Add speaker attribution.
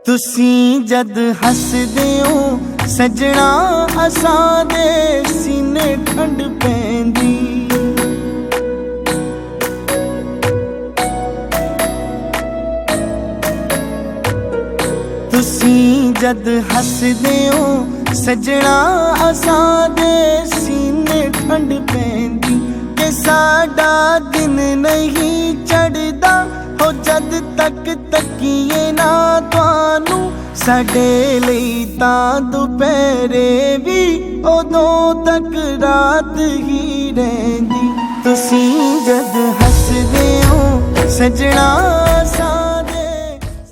Speaker 1: तुसीं जद हसदे हो सजना असां दे सीने ठंड पैंदी। तुसीं जद हसदे हो सजना असां दे सीने ठंड पैंदी। कि साडा दिन नहीं चढ़दा हो जद तक तकीए ना तुहानू। साडे लई तां दुपहरे भी उदों तक रात ही रहिंदी। तुसीं जद हसदे हो सजना असां दे